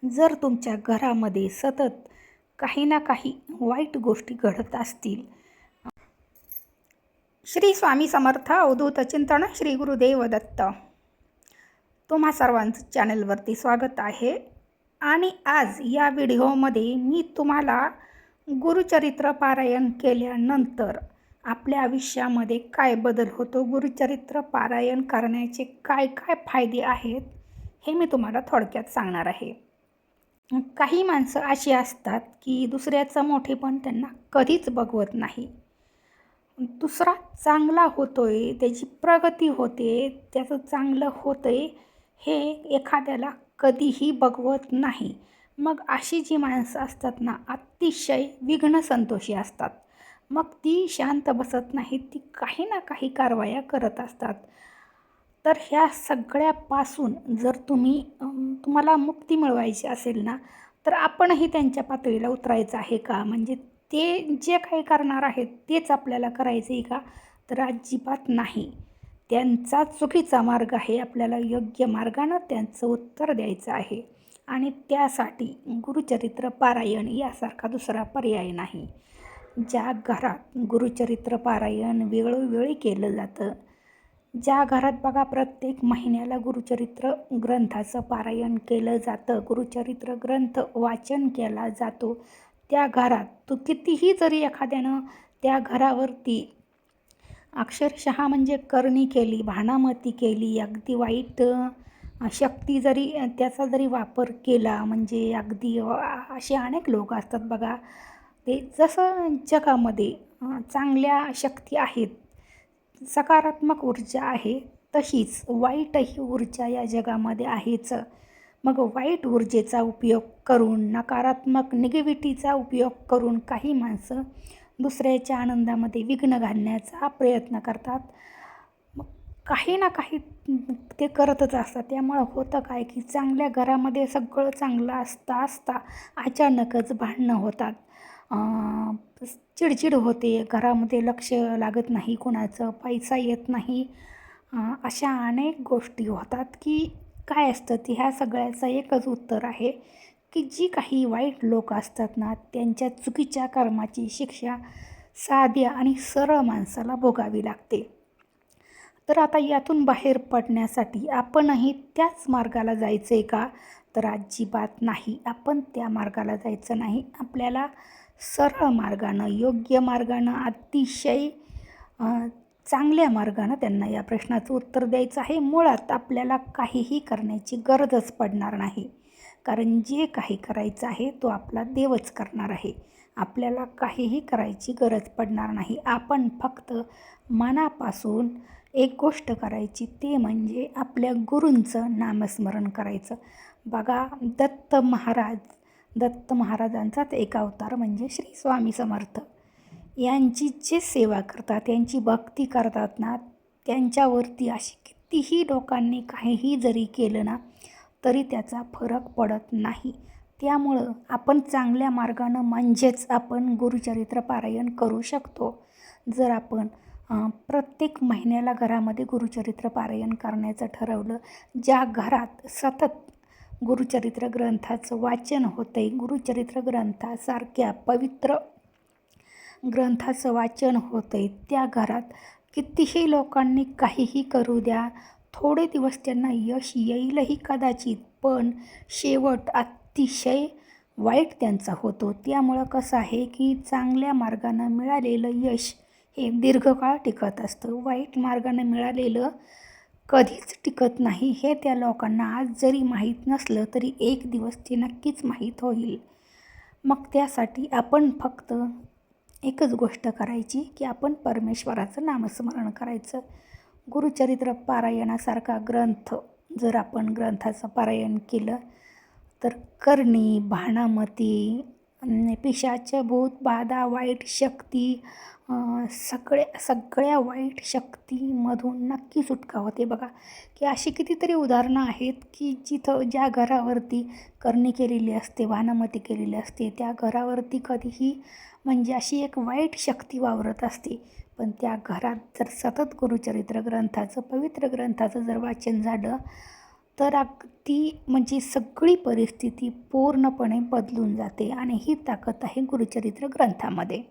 जर तुमच्या घरामध्ये सतत काही ना काही वाईट गोष्टी घडत असतील, श्री स्वामी समर्थ अवधूत चिंतन श्री गुरुदेव दत्त. तुम्हा सर्वांचं चॅनलवरती स्वागत आहे. आणि आज या व्हिडिओमध्ये मी तुम्हाला गुरुचरित्र पारायण केल्यानंतर आपल्या आयुष्यामध्ये काय बदल होतो, गुरुचरित्र पारायण करण्याचे काय काय फायदे आहेत हे मी तुम्हाला थोडक्यात सांगणार आहे. काही माणसं अशी असतात की दुसऱ्याचं मोठेपण त्यांना कधीच बघवत नाही. दुसरा चांगला होतोय, त्याची प्रगती होते, त्याचं चांगलं होतंय हे एखाद्याला कधीही बघवत नाही. मग अशी जी माणसं असतात ना, अतिशय विघ्नसंतोषी असतात. मग ती शांत बसत नाहीत, ती काही ना काही कारवाया करत असतात. तर ह्या सगळ्यापासून जर तुम्हाला मुक्ती मिळवायची असेल ना, तर आपणही त्यांच्या पातळीला उतरायचं आहे का? म्हणजे ते जे काही करणार आहेत तेच आपल्याला करायचं आहे का? तर अजिबात नाही. त्यांचा चुकीचा मार्ग आहे, आपल्याला योग्य मार्गानं त्यांचं उत्तर द्यायचं आहे. आणि त्यासाठी गुरुचरित्र पारायण यासारखा दुसरा पर्याय नाही. ज्या घरात गुरुचरित्र पारायण वेळोवेळी केलं जातं, ज्या घरात बघा प्रत्येक महिन्याला गुरुचरित्र ग्रंथाचं पारायण केलं जातं, गुरुचरित्र ग्रंथ वाचन केला जातो, त्या घरात तो कितीही जरी एखाद्यानं त्या घरावरती अक्षरशः म्हणजे करणी केली, भानामती केली, अगदी वाईट शक्ती जरी त्याचा जरी वापर केला, म्हणजे अगदी असे अनेक लोक असतात बघा. ते जसं जगामध्ये चांगल्या शक्ती आहेत, सकारात्मक ऊर्जा आहे, तशीच वाईटही ऊर्जा या जगामध्ये आहेच. मग वाईट ऊर्जेचा उपयोग करून, नकारात्मक निगेटिव्हिटीचा उपयोग करून काही माणसं दुसऱ्याच्या आनंदामध्ये विघ्न घालण्याचा प्रयत्न करतात. मग काही ना काही ते करतच असतात. त्यामुळं होतं काय की चांगल्या घरामध्ये सगळं चांगलं असता अचानकच भांडणं होतात, चिडचिड होते, घरामध्ये लक्ष लागत नाही कोणाचं, पैसा येत नाही, अशा अनेक गोष्टी होतात. की काय असतं ते ह्या सगळ्याचं एकच उत्तर आहे की जी काही वाईट लोक असतात ना, त्यांच्या चुकीच्या कर्माची शिक्षा साध्या आणि सरळ माणसाला भोगावी लागते. तर आता यातून बाहेर पडण्यासाठी आपणही त्याच मार्गाला जायचं आहे का? तर अजिबात नाही. आपण त्या मार्गाला जायचं नाही. आपल्याला सरळ मार्गानं, योग्य मार्गानं, अतिशय चांगल्या मार्गानं त्यांना या प्रश्नाचं उत्तर द्यायचं आहे. मुळात आपल्याला काहीही करण्याची गरजच पडणार नाही, कारण जे काही करायचं आहे तो आपला देवच करणार आहे. आपल्याला काहीही करायची गरज पडणार नाही. आपण फक्त मनापासून एक गोष्ट करायची, ते म्हणजे आपल्या गुरूंचं नामस्मरण करायचं. बघा, दत्त महाराजांचाच एक अवतार म्हणजे श्री स्वामी समर्थ यांची जे सेवा करतात, यांची भक्ती करतात ना, त्यांच्यावरती अशी कितीही लोकांनी काहीही जरी केलं ना, तरी त्याचा फरक पडत नाही. त्यामुळं आपण चांगल्या मार्गानं म्हणजेच आपण गुरुचरित्र पारायण करू शकतो. जर आपण प्रत्येक महिन्याला घरामध्ये गुरुचरित्र पारायण करण्याचं ठरवलं, ज्या घरात सतत गुरुचरित्र ग्रंथाचं वाचन होतं आहे, गुरुचरित्र ग्रंथासारख्या पवित्र ग्रंथाचं वाचन होतं आहे, त्या घरात कितीही लोकांनी काहीही करू द्या, थोडे दिवस त्यांना यश येईलही कदाचित, पण शेवट अतिशय वाईट त्यांचा होतो. त्यामुळं कसं आहे की चांगल्या मार्गानं मिळालेलं यश हे दीर्घकाळ टिकत असतं. वाईट मार्गानं मिळालेलं कधीच टिकत नाही. हे त्या लोकांना आज जरी माहीत नसलं तरी एक दिवस ते नक्कीच माहीत होईल. मग त्यासाठी आपण फक्त एकच गोष्ट करायची की आपण परमेश्वराचं नामस्मरण करायचं. गुरुचरित्र पारायणासारखा ग्रंथ जर आपण ग्रंथाचं पारायण केलं तर करणी, भानामती, पिशाच, भूत, बाधा, वाईट शक्ती, सगळ्या वाईट शक्तीमधून नक्की सुटका होते. बघा की अशी कितीतरी उदाहरणं आहेत की जिथं ज्या घरावरती करणी केलेली असते, भानामती केलेली असते, त्या घरावरती कधीही म्हणजे अशी एक वाईट शक्ती वावरत असते. पण त्या घरात जर सतत गुरुचरित्र ग्रंथाचं, पवित्र ग्रंथाचं जर वाचन झालं तर अगदी म्हणजे सगळी परिस्थिती पूर्णपणे बदलून जाते आणि ही ताकद आहे गुरुचरित्र ग्रंथामध्ये.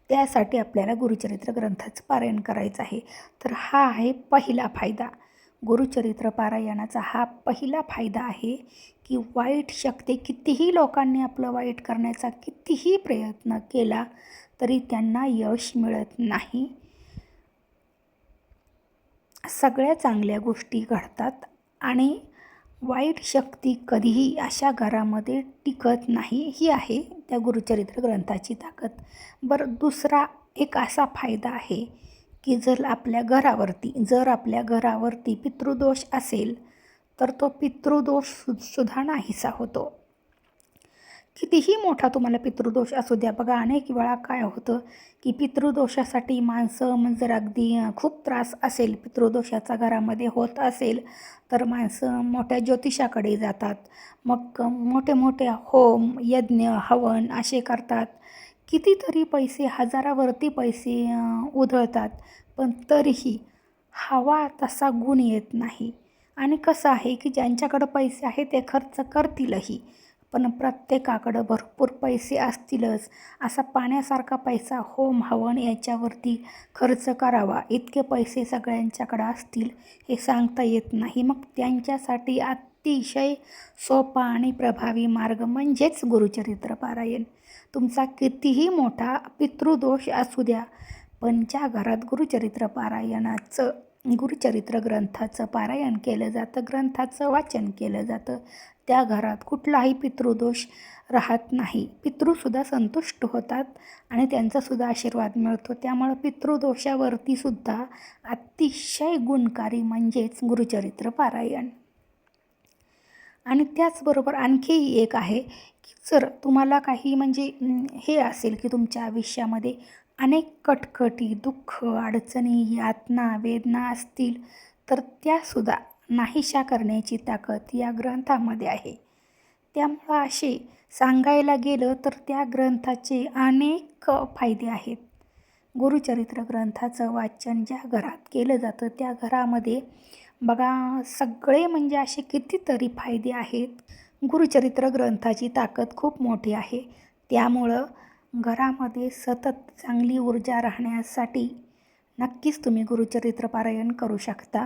त्यासाठी आपल्याला गुरुचरित्र ग्रंथाचं पारायण करायचं आहे. तर हा आहे पहिला फायदा. गुरुचरित्र पारायणाचा हा पहिला फायदा आहे की वाईट शक्ती, कितीही लोकांनी आपलं वाईट करण्याचा कितीही प्रयत्न केला तरी त्यांना यश मिळत नाही. सगळ्या चांगल्या गोष्टी घडतात आणि वाईट शक्ती कधीही अशा घरामध्ये टिकत नाही. ही आहे त्या गुरुचरित्र ग्रंथाची ताकद. बरं, दुसरा एक असा फायदा आहे की जर आपल्या घरावरती पितृदोष असेल तर तो पितृदोष सुद्धा नाहीसा होतो. कितीही मोठा तुम्हाला पितृदोष असू द्या. बघा, अनेक वेळा काय होतं की पितृदोषासाठी माणसं जर अगदी खूप त्रास असेल, पितृदोषाचा घरामध्ये होत असेल तर माणसं मोठ्या ज्योतिषाकडे जातात. मग मोठे मोठे होम, यज्ञ, हवन असे करतात. कितीतरी पैसे, हजारावरती पैसे उधळतात, पण तरीही हवा तसा गुण येत नाही. आणि कसं आहे की ज्यांच्याकडं पैसे आहे ते खर्च करतीलही, पण प्रत्येकाकडं भरपूर पैसे असतीलच असा पाण्यासारखा पैसा होम हवन याच्यावरती खर्च करावा इतके पैसे सगळ्यांच्याकडं असतील हे सांगता येत नाही. मग त्यांच्यासाठी अतिशय सोपा आणि प्रभावी मार्ग म्हणजेच गुरुचरित्र पारायण. तुमचा कितीही मोठा पितृदोष असू द्या, पण ज्या घरात गुरुचरित्र ग्रंथाचं पारायण केलं जातं, ग्रंथाचं वाचन केलं जातं, त्या घरात कुठलाही पितृदोष राहत नाही. पितृसुद्धा संतुष्ट होतात आणि त्यांचासुद्धा आशीर्वाद मिळतो. त्यामुळं पितृदोषावरती सुद्धा अतिशय गुणकारी म्हणजेच गुरुचरित्र पारायण. आणि त्याचबरोबर आणखी एक आहे की जर तुम्हाला काही म्हणजे हे असेल की तुमच्या आयुष्यामध्ये अनेक कटकटी, दुःख, अडचणी, यातना, वेदना असतील तर त्यासुद्धा नाहीशा करण्याची ताकद या ग्रंथामध्ये आहे. त्यामुळं असे सांगायला गेलं तर त्या ग्रंथाचे अनेक फायदे आहेत. गुरुचरित्र ग्रंथाचं वाचन ज्या घरात केलं जातं त्या घरामध्ये बघा सगळे म्हणजे असे कितीतरी फायदे आहेत. गुरुचरित्र ग्रंथाची ताकद खूप मोठी आहे. त्यामुळं घरामध्ये सतत चांगली ऊर्जा राहण्यासाठी नक्कीच तुम्ही गुरुचरित्र पारायण करू शकता.